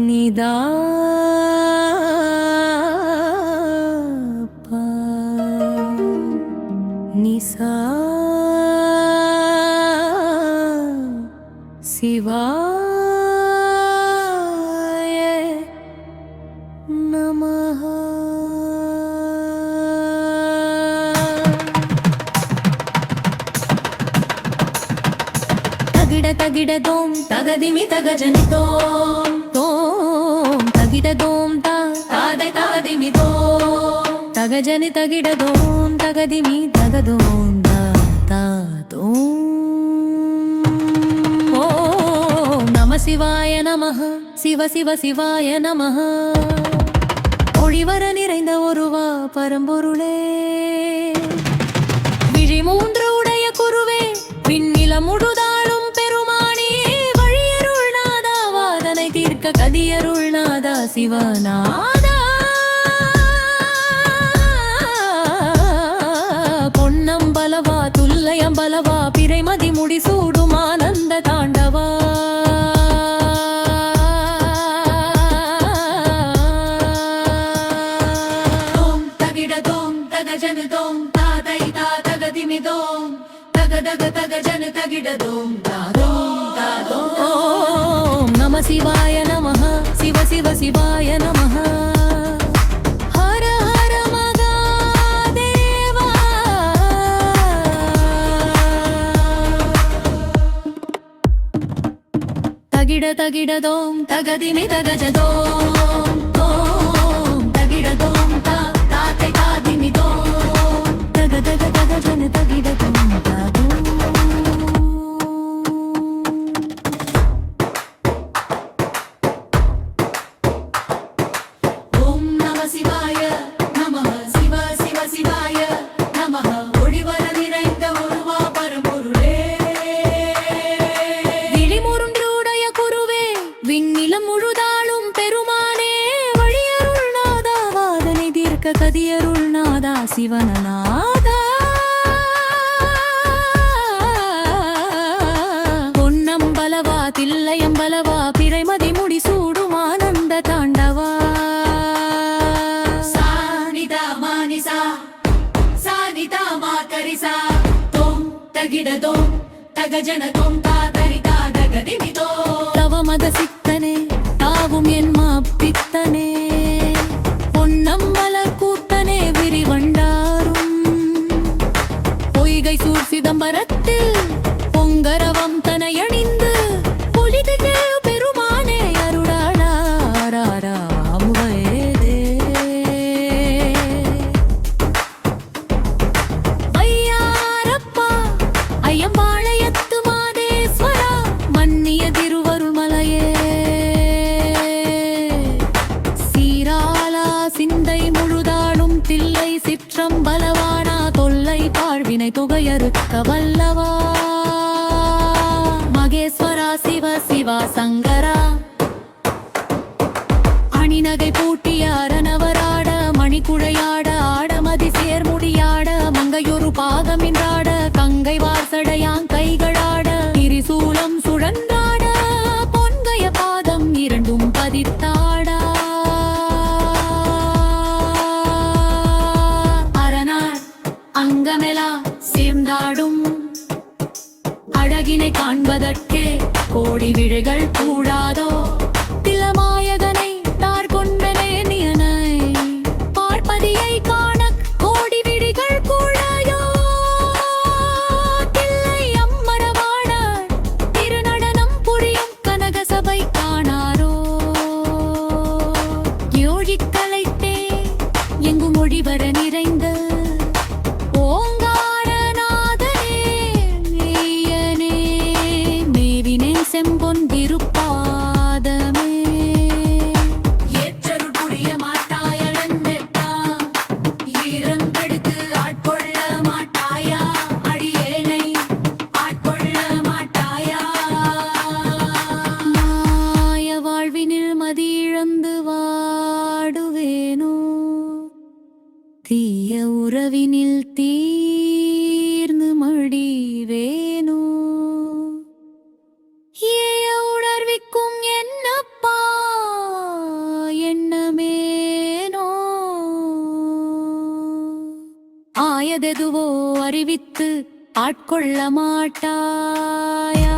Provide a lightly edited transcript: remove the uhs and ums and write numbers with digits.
நிதா நிசா சிவாய நமஹ. தகிட தகிட தோம் தகதிமி தகஜனி தோம் தோம் தகிட தோம் தாதை தகதிமி தோம் தகஜனி தகிட தோம் தகதிமி தகதோம் தா தோம். ஓம் நம சிவாய நமஹ சிவ சிவ சிவாய நமஹ. ஒளிவர நிறைந்த ஒருவா பரம்பொருளே, விழி மூன்று உடைய குருவே, விண்ணில முழுதாளும் பெருமானே, வழியருள் நாதா வாதனை தீர்க்க கதியருள் நாதா சிவநாதா. பொன்னம்பலவா துல்லையம்பலவா பிறைமதி முடிசூடும் ஆனந்த தாண்டவா. தோம் தகிட தோம் தகஜனு தோம் தாதை தாதகதிமி தோம் தகதக தகஜன தகிட தோம் தாதோம் தாதோம். ஓம் நம சிவாய நமஹ சிவ சிவ சிவாய நமஹ. ஹர ஹர மகாதேவா. தகிட தகிட தோம் தகதிமி தகஜ தோம் தோம் தகிட தோம் தாத்தை தாதிமி தோம் தகதக தகஜன தகிட தோம் தாதோம். ஓம் நம சிவாய நமஹ சிவ சிவ சிவாய நமஹ. ஒளிவர நிறைந்த ஒருவா பரம்பொருளே, விழிமுருண்டுடைய குருவே, விண்ணிலம் முழுதாளும் பெருமானே, வழியருள் நாதா வாதனை தீர்க்க கதியருள் நாதா சிவனநாதா. பொன்னம்பலவா தில்லையம்பலவா பிறைமதி முடிசூடும் ஆனந்த தாண்டவா. சானிதா மானிசா சானிதா மாகரிசா தோம் தகிட தோம் தகஜன தோம் தாதரி தாதகதிமி தோம். தவமத சித்தனே தாவும் என் மாப்பித்தனே, பொன்னம்பல கூத்தனே விரிவண்டாரும், பொய்கை சூர் சிதம்பரத்தில் பொங்கரவம் தனையணிந்து பொலிதுகே பெருமானே அருளாளாராமுதே. ஐயாரப்பா ஐயம்பாளையத்து மாதேஸ்வரா, மன்னிய திருவருள் மலையே, சீராலா சிந்தை முழுதாளும் தில்லை சிற்றம்பலவானா, தொல்லை பாழ்வினை தொகையறுக்க வல்லவா. மகேஸ்வரா சிவ சிவா சங்கரா, அணிநகை பூட்டிய அரணவராட, மணிக்குழையாட ஆடமதி சேர்முடியாட, மங்கையொரு பாகமின்றாட, கங்கை வார்சடையாங் கைகளாட, திரிசூலம் சுழன்றாட, பொன்கைய பாதம் இரண்டும் பதித்தாடா. அரணார் அங்கமெலா சேர்ந்தாடும், அழகினை காண்பதற்கே கோடி விழிகள் கூடாதோ, திலமாயகனை தார் கொண்டனே நியனை, பார்ப்பதியை காண கோடி விழிகள் கூடாயோ. தில்லை அம்மரவாணர் திருநடனம் புரியும் கனக சபை காணாரோ. யோகிக் கலைத்தே எங்கும் ஒளிவர நிறைந்த செம்பொன் திருப்பார் தீய உறவினில் தீர்ந்து மடிவேனோ ஏய உணர்விக்கும் என்னப்பா எண்ணமேனோ ஆயதெதுவோ அறிவித்து ஆட்கொள்ள மாட்டாயா